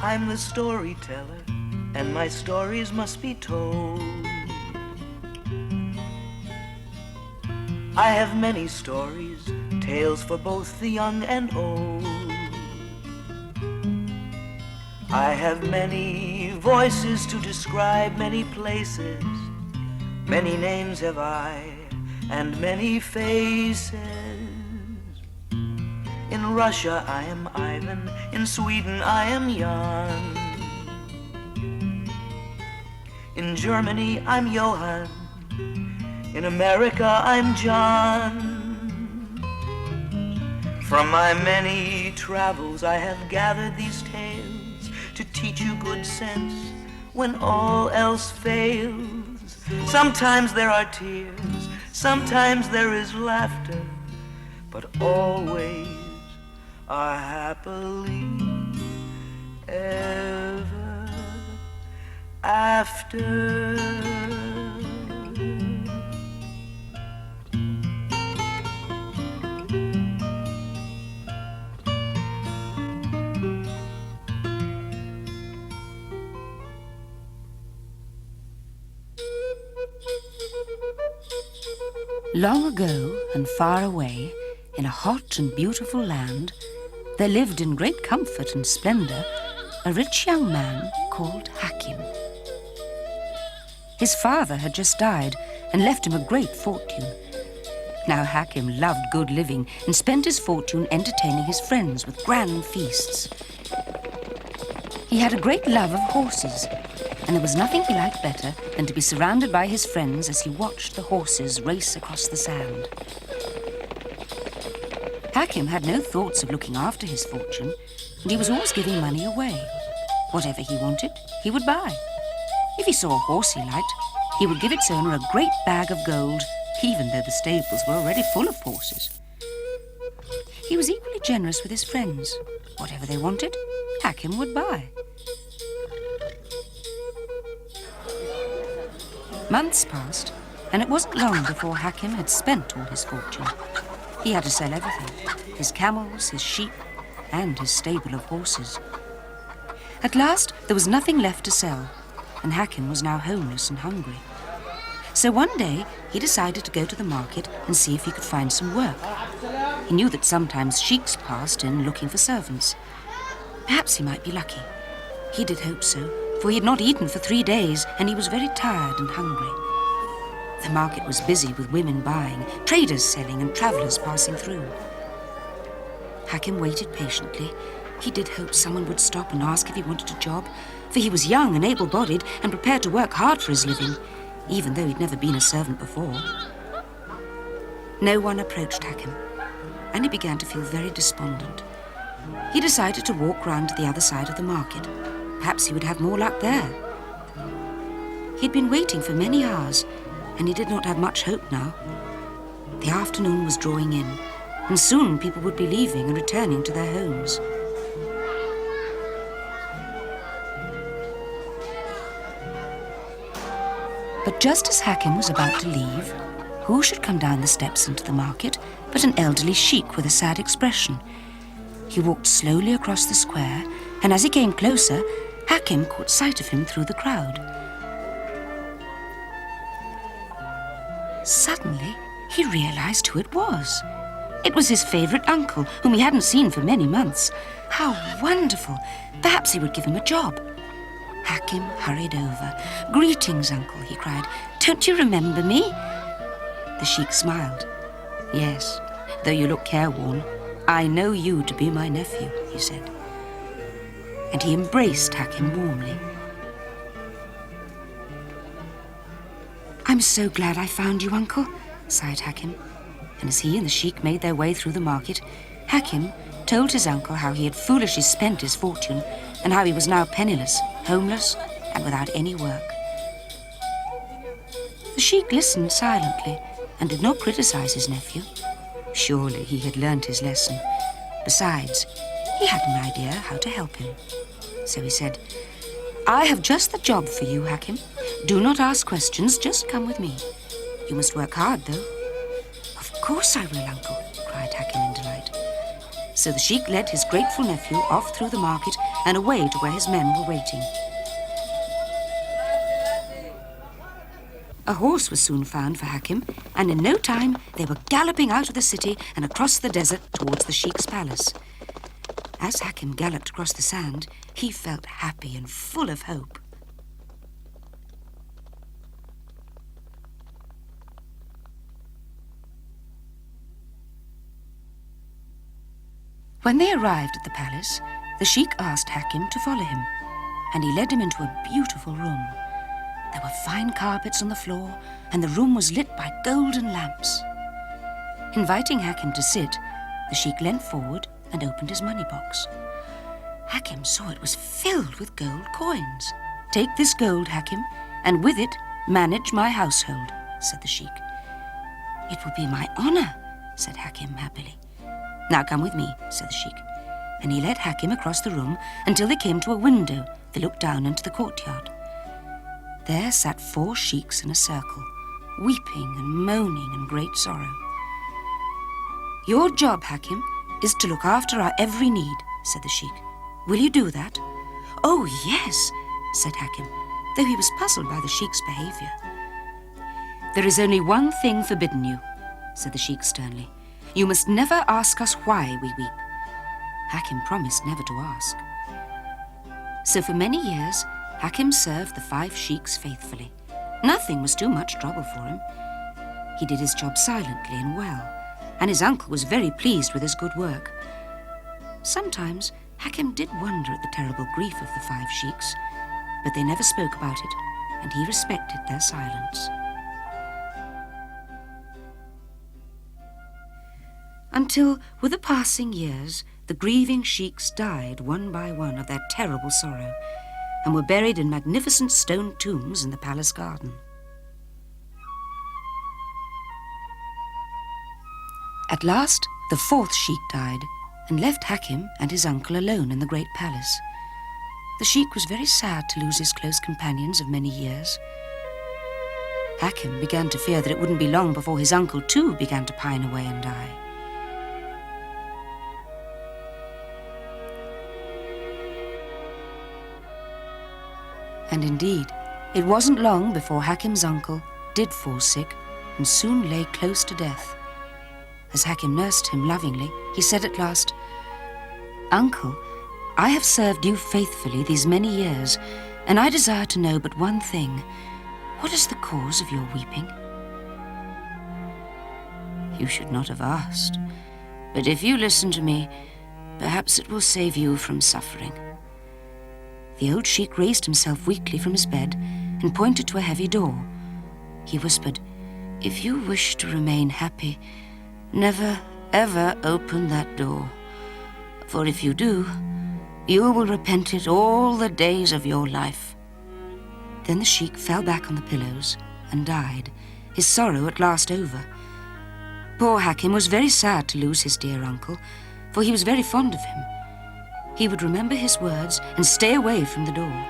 I'm the storyteller, and my stories must be told. I have many stories, tales for both the young and old. I have many voices to describe many places. Many names have I, and many faces. In Russia I am Ivan, in Sweden I am Jan. In Germany I'm Johann, in America I'm John. From my many travels I have gathered these tales to teach you good sense when all else fails. Sometimes there are tears, sometimes there is laughter, but always are happily ever after. Long ago and far away, in a hot and beautiful land, there lived in great comfort and splendor a rich young man called Hakim. His father had just died and left him a great fortune. Now Hakim loved good living and spent his fortune entertaining his friends with grand feasts. He had a great love of horses, and there was nothing he liked better than to be surrounded by his friends as he watched the horses race across the sand. Hakim had no thoughts of looking after his fortune, and he was always giving money away. Whatever he wanted, he would buy. If he saw a horse he liked, he would give its owner a great bag of gold, even though the stables were already full of horses. He was equally generous with his friends. Whatever they wanted, Hakim would buy. Months passed, and it wasn't long before Hakim had spent all his fortune. He had to sell everything, his camels, his sheep, and his stable of horses. At last, there was nothing left to sell, and Hakim was now homeless and hungry. So one day, he decided to go to the market and see if he could find some work. He knew that sometimes sheiks passed in looking for servants. Perhaps he might be lucky. He did hope so, for he had not eaten for 3 days, and he was very tired and hungry. The market was busy with women buying, traders selling, and travellers passing through. Hakim waited patiently. He did hope someone would stop and ask if he wanted a job, for he was young and able-bodied and prepared to work hard for his living, even though he'd never been a servant before. No one approached Hakim, and he began to feel very despondent. He decided to walk round to the other side of the market. Perhaps he would have more luck there. He'd been waiting for many hours, and he did not have much hope now. The afternoon was drawing in, and soon people would be leaving and returning to their homes. But just as Hakim was about to leave, who should come down the steps into the market but an elderly sheik with a sad expression. He walked slowly across the square, and as he came closer, Hakim caught sight of him through the crowd. Suddenly, he realized who it was. It was his favorite uncle, whom he hadn't seen for many months. How wonderful! Perhaps he would give him a job. Hakim hurried over. "Greetings, uncle," he cried. "Don't you remember me?" The sheik smiled. "Yes, though you look careworn, I know you to be my nephew," he said. And he embraced Hakim warmly. "I'm so glad I found you, uncle," sighed Hakim. And as he and the sheik made their way through the market, Hakim told his uncle how he had foolishly spent his fortune and how he was now penniless, homeless, and without any work. The sheik listened silently and did not criticize his nephew. Surely he had learnt his lesson. Besides, he had an idea how to help him. So he said, "I have just the job for you, Hakim. Do not ask questions, just come with me. You must work hard, though." "Of course I will, uncle," cried Hakim in delight. So the sheik led his grateful nephew off through the market and away to where his men were waiting. A horse was soon found for Hakim, and in no time they were galloping out of the city and across the desert towards the Sheikh's palace. As Hakim galloped across the sand, he felt happy and full of hope. When they arrived at the palace, the Sheikh asked Hakim to follow him, and he led him into a beautiful room. There were fine carpets on the floor, and the room was lit by golden lamps. Inviting Hakim to sit, the Sheikh leant forward and opened his money box. Hakim saw it was filled with gold coins. "Take this gold, Hakim, and with it manage my household," said the Sheikh. "It will be my honor," said Hakim happily. "Now come with me," said the Sheikh, and he led Hakim across the room until they came to a window that looked down into the courtyard. There sat 4 sheiks in a circle, weeping and moaning in great sorrow. "Your job, Hakim, is to look after our every need," said the Sheik. "Will you do that?" "Oh, yes," said Hakim, though he was puzzled by the Sheik's behavior. "There is only one thing forbidden you," said the Sheik sternly. "You must never ask us why we weep." Hakim promised never to ask. So for many years, Hakim served the 5 sheiks faithfully. Nothing was too much trouble for him. He did his job silently and well, and his uncle was very pleased with his good work. Sometimes Hakim did wonder at the terrible grief of the 5 sheiks, but they never spoke about it, and he respected their silence. Until, with the passing years, the grieving sheiks died one by one of their terrible sorrow, and were buried in magnificent stone tombs in the palace garden. At last, the 4th Sheik died and left Hakim and his uncle alone in the great palace. The Sheik was very sad to lose his close companions of many years. Hakim began to fear that it wouldn't be long before his uncle too began to pine away and die. And indeed, it wasn't long before Hakim's uncle did fall sick and soon lay close to death. As Hakim nursed him lovingly, he said at last, "Uncle, I have served you faithfully these many years, and I desire to know but one thing. What is the cause of your weeping?" "You should not have asked, but if you listen to me, perhaps it will save you from suffering." The old sheik raised himself weakly from his bed and pointed to a heavy door. He whispered, "If you wish to remain happy, never, ever open that door. For if you do, you will repent it all the days of your life." Then the sheik fell back on the pillows and died, his sorrow at last over. Poor Hakim was very sad to lose his dear uncle, for he was very fond of him. He would remember his words and stay away from the door.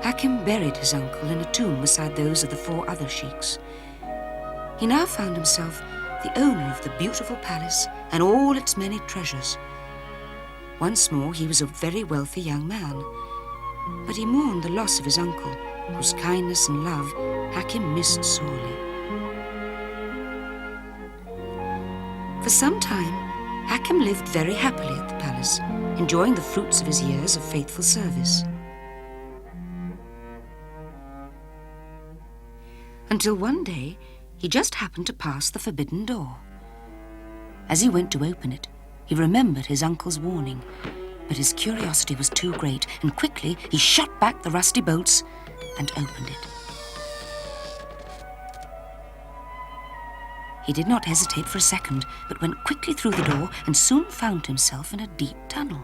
Hakim buried his uncle in a tomb beside those of the 4 other sheiks. He now found himself the owner of the beautiful palace and all its many treasures. Once more he was a very wealthy young man, but he mourned the loss of his uncle, whose kindness and love Hakim missed sorely. For some time, Hakim lived very happily at the palace, enjoying the fruits of his years of faithful service. Until one day, he just happened to pass the forbidden door. As he went to open it, he remembered his uncle's warning, but his curiosity was too great, and quickly he shot back the rusty bolts and opened it. He did not hesitate for a second, but went quickly through the door and soon found himself in a deep tunnel.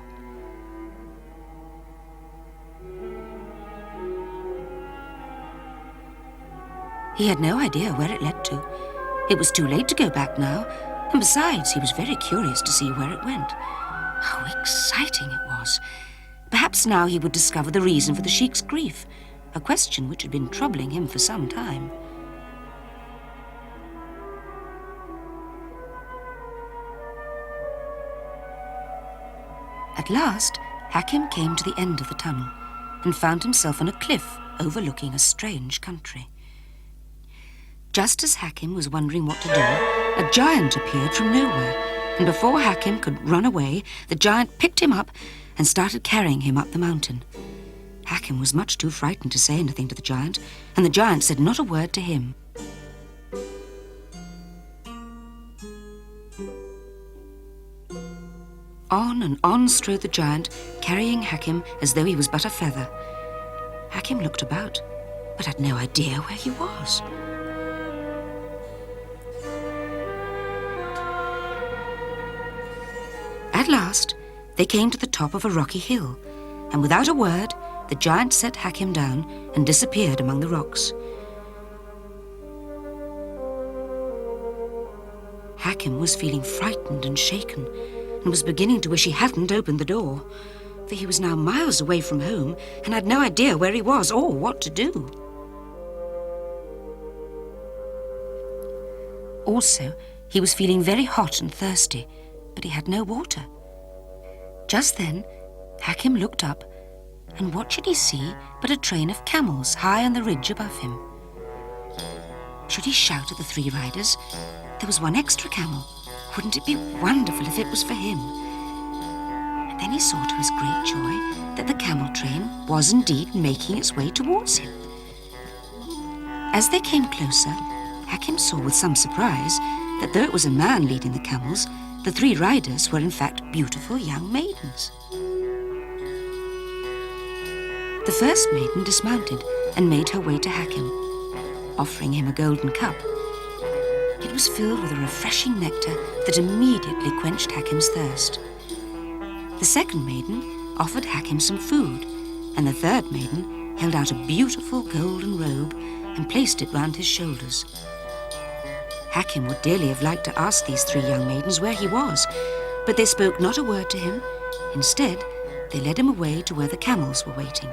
He had no idea where it led to. It was too late to go back now, and besides, he was very curious to see where it went. How exciting it was! Perhaps now he would discover the reason for the sheik's grief, a question which had been troubling him for some time. At last, Hakim came to the end of the tunnel and found himself on a cliff overlooking a strange country. Just as Hakim was wondering what to do, a giant appeared from nowhere, and before Hakim could run away, the giant picked him up and started carrying him up the mountain. Hakim was much too frightened to say anything to the giant, and the giant said not a word to him. On and on strode the giant, carrying Hakim as though he was but a feather. Hakim looked about, but had no idea where he was. At last, they came to the top of a rocky hill, and without a word, the giant set Hakim down and disappeared among the rocks. Hakim was feeling frightened and shaken, and was beginning to wish he hadn't opened the door, for he was now miles away from home and had no idea where he was or what to do. Also, he was feeling very hot and thirsty, but he had no water. Just then, Hakim looked up, and what should he see but a train of camels high on the ridge above him? Should he shout at the three riders? There was one extra camel. Wouldn't it be wonderful if it was for him? And then he saw to his great joy that the camel train was indeed making its way towards him. As they came closer, Hakim saw with some surprise that though it was a man leading the camels, the three riders were in fact beautiful young maidens. The first maiden dismounted and made her way to Hakim, offering him a golden cup. It was filled with a refreshing nectar that immediately quenched Hakim's thirst. The second maiden offered Hakim some food, and the third maiden held out a beautiful golden robe and placed it round his shoulders. Hakim would dearly have liked to ask these three young maidens where he was, but they spoke not a word to him. Instead, they led him away to where the camels were waiting.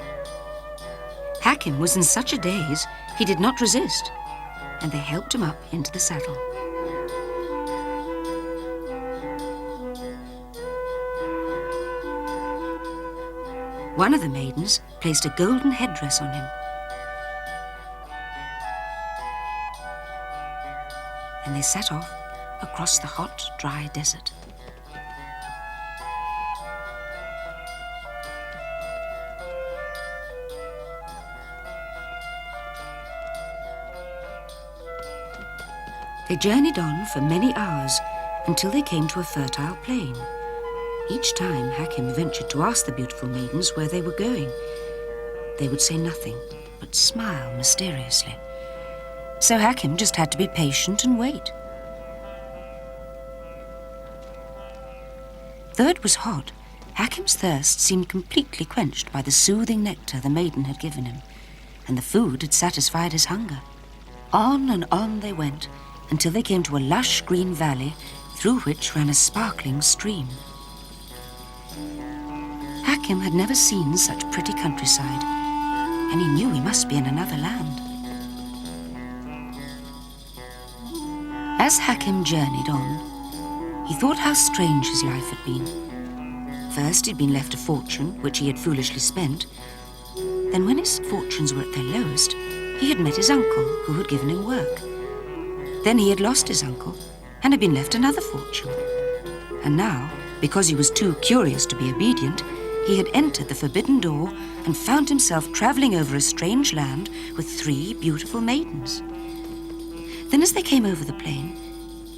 Hakim was in such a daze, he did not resist, and they helped him up into the saddle. One of the maidens placed a golden headdress on him. And they set off across the hot, dry desert. They journeyed on for many hours until they came to a fertile plain. Each time Hakim ventured to ask the beautiful maidens where they were going. They would say nothing, but smile mysteriously. So Hakim just had to be patient and wait. Though it was hot, Hakim's thirst seemed completely quenched by the soothing nectar the maiden had given him, and the food had satisfied his hunger. On and on they went, until they came to a lush green valley through which ran a sparkling stream. Hakim had never seen such pretty countryside, and he knew he must be in another land. As Hakim journeyed on, he thought how strange his life had been. First, he'd been left a fortune, which he had foolishly spent. Then, when his fortunes were at their lowest, he had met his uncle, who had given him work. Then he had lost his uncle and had been left another fortune. And now, because he was too curious to be obedient, he had entered the forbidden door and found himself travelling over a strange land with three beautiful maidens. Then as they came over the plain,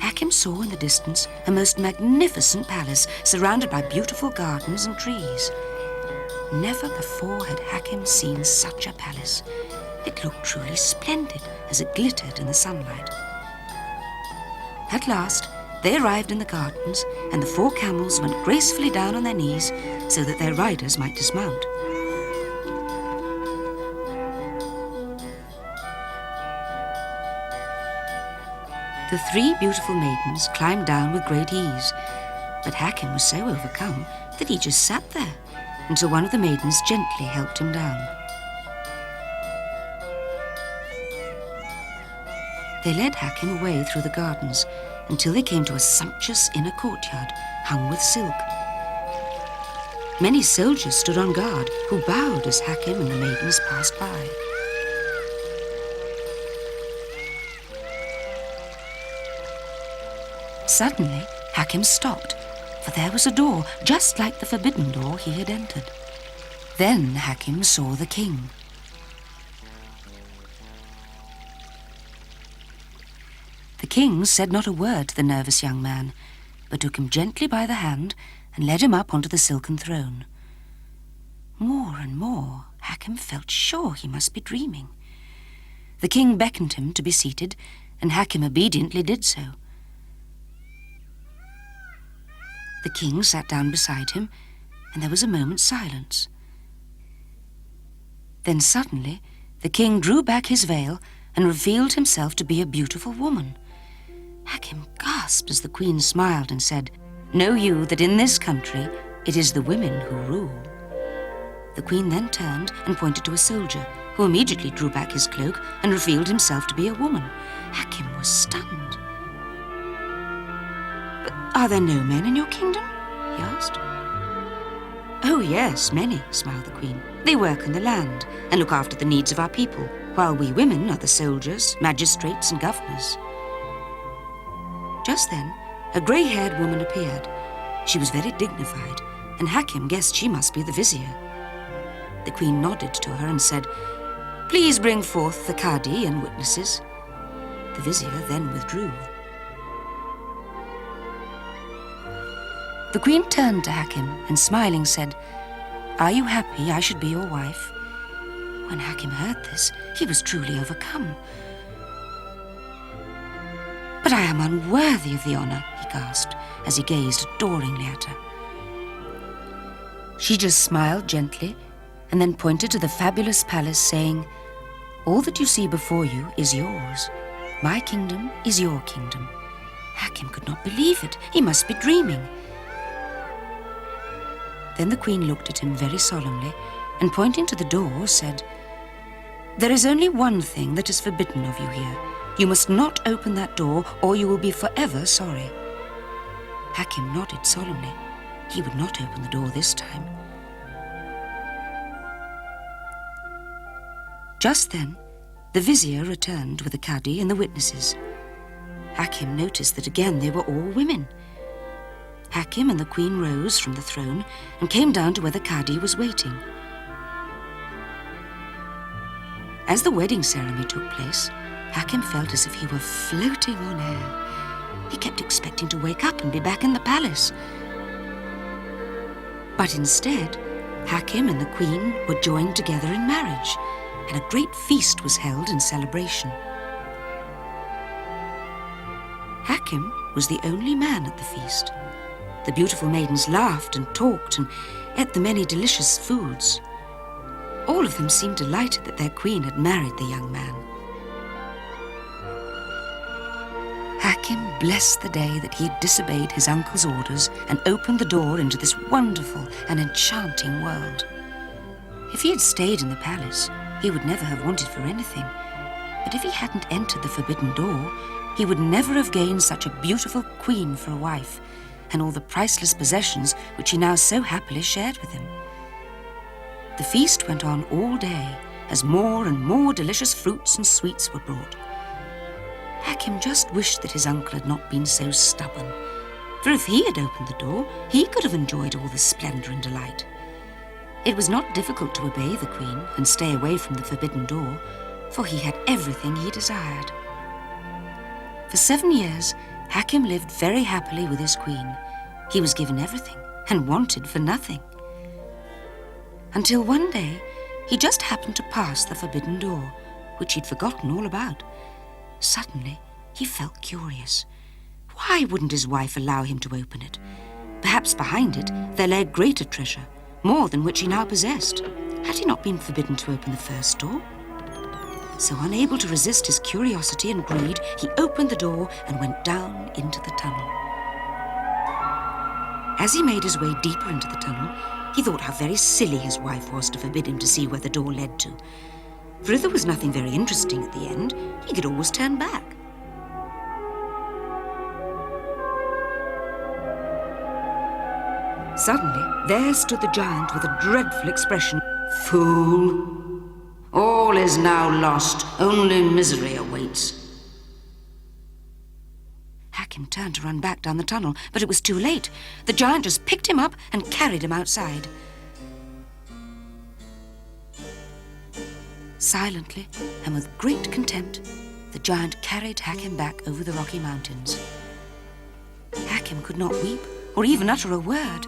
Hakim saw in the distance a most magnificent palace surrounded by beautiful gardens and trees. Never before had Hakim seen such a palace. It looked truly splendid as it glittered in the sunlight. At last, they arrived in the gardens, and the four camels went gracefully down on their knees so that their riders might dismount. The three beautiful maidens climbed down with great ease, but Hakim was so overcome that he just sat there until one of the maidens gently helped him down. They led Hakim away through the gardens until they came to a sumptuous inner courtyard hung with silk. Many soldiers stood on guard, who bowed as Hakim and the maidens passed by. Suddenly, Hakim stopped, for there was a door just like the forbidden door he had entered. Then Hakim saw the king. The king said not a word to the nervous young man, but took him gently by the hand and led him up onto the silken throne. More and more, Hakim felt sure he must be dreaming. The king beckoned him to be seated, and Hakim obediently did so. The king sat down beside him, and there was a moment's silence. Then suddenly, the king drew back his veil and revealed himself to be a beautiful woman. Hakim gasped as the queen smiled and said, "Know you that in this country it is the women who rule?" The queen then turned and pointed to a soldier, who immediately drew back his cloak and revealed himself to be a woman. Hakim was stunned. "But are there no men in your kingdom?" he asked. "Oh yes, many," smiled the queen. "They work in the land and look after the needs of our people, while we women are the soldiers, magistrates and governors." Just then, a grey-haired woman appeared. She was very dignified, and Hakim guessed she must be the vizier. The queen nodded to her and said, "Please bring forth the Qadi and witnesses." The vizier then withdrew. The queen turned to Hakim and smiling said, "Are you happy I should be your wife?" When Hakim heard this, he was truly overcome. "But I am unworthy of the honor," he gasped as he gazed adoringly at her. She just smiled gently and then pointed to the fabulous palace, saying, "All that you see before you is yours. My kingdom is your kingdom." Hakim could not believe it. He must be dreaming. Then the queen looked at him very solemnly and, pointing to the door, said, "There is only one thing that is forbidden of you here. You must not open that door, or you will be forever sorry." Hakim nodded solemnly. He would not open the door this time. Just then, the vizier returned with the Qadi and the witnesses. Hakim noticed that again they were all women. Hakim and the queen rose from the throne and came down to where the Qadi was waiting. As the wedding ceremony took place, Hakim felt as if he were floating on air. He kept expecting to wake up and be back in the palace. But instead, Hakim and the queen were joined together in marriage, and a great feast was held in celebration. Hakim was the only man at the feast. The beautiful maidens laughed and talked and ate the many delicious foods. All of them seemed delighted that their queen had married the young man. Hakim blessed the day that he had disobeyed his uncle's orders and opened the door into this wonderful and enchanting world. If he had stayed in the palace, he would never have wanted for anything. But if he hadn't entered the forbidden door, he would never have gained such a beautiful queen for a wife, and all the priceless possessions which he now so happily shared with him. The feast went on all day, as more and more delicious fruits and sweets were brought. Hakim just wished that his uncle had not been so stubborn, for if he had opened the door, he could have enjoyed all this splendor and delight. It was not difficult to obey the queen and stay away from the forbidden door, for he had everything he desired. For 7 years, Hakim lived very happily with his queen. He was given everything and wanted for nothing. Until one day, he just happened to pass the forbidden door, which he'd forgotten all about. Suddenly, he felt curious. Why wouldn't his wife allow him to open it? Perhaps behind it there lay greater treasure, more than which he now possessed. Had he not been forbidden to open the first door? So unable to resist his curiosity and greed, he opened the door and went down into the tunnel. As he made his way deeper into the tunnel, he thought how very silly his wife was to forbid him to see where the door led to. For if there was nothing very interesting at the end, he could always turn back. Suddenly, there stood the giant with a dreadful expression. "Fool! All is now lost. Only misery awaits." Hakim turned to run back down the tunnel, but it was too late. The giant just picked him up and carried him outside. Silently and with great contempt, the giant carried Hakim back over the Rocky Mountains. Hakim could not weep or even utter a word,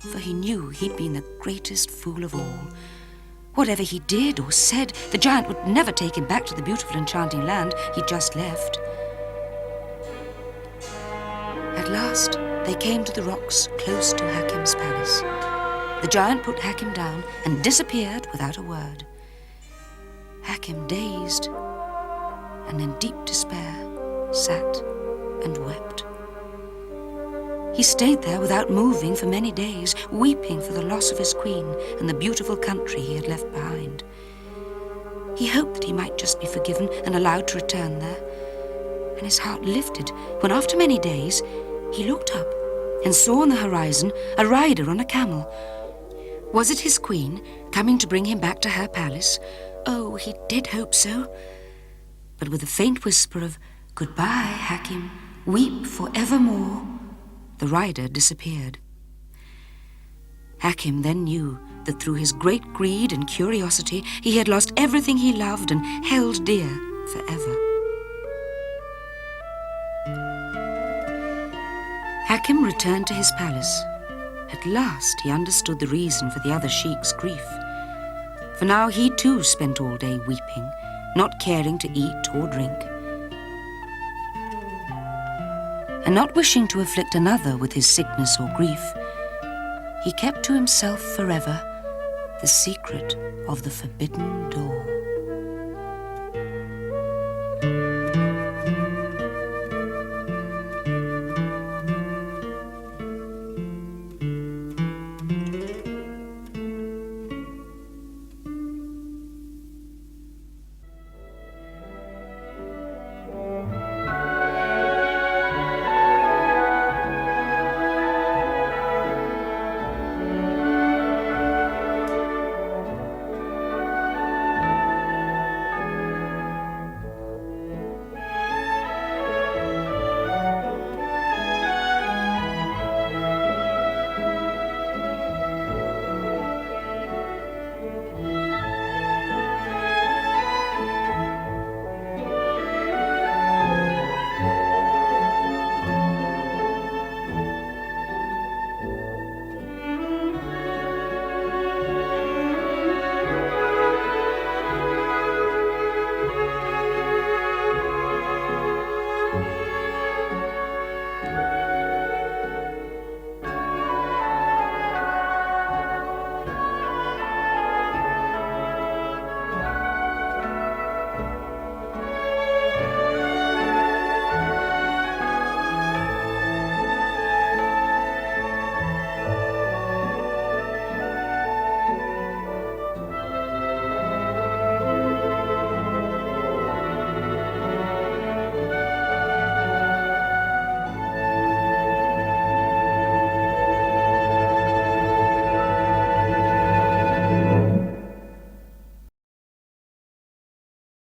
for he knew he'd been the greatest fool of all. Whatever he did or said, the giant would never take him back to the beautiful enchanting land he'd just left. At last, they came to the rocks close to Hakim's palace. The giant put Hakim down and disappeared without a word. Hakim, dazed and in deep despair, sat and wept. He stayed there without moving for many days, weeping for the loss of his queen and the beautiful country he had left behind. He hoped that he might just be forgiven and allowed to return there, and his heart lifted when, after many days, he looked up and saw on the horizon a rider on a camel. Was it his queen coming to bring him back to her palace? Oh, he did hope so. But with a faint whisper of, "Goodbye, Hakim, weep for evermore," the rider disappeared. Hakim then knew that through his great greed and curiosity, he had lost everything he loved and held dear forever. Hakim returned to his palace. At last he understood the reason for the other sheik's grief. For now he too spent all day weeping, not caring to eat or drink. And not wishing to afflict another with his sickness or grief, he kept to himself forever the secret of the forbidden door.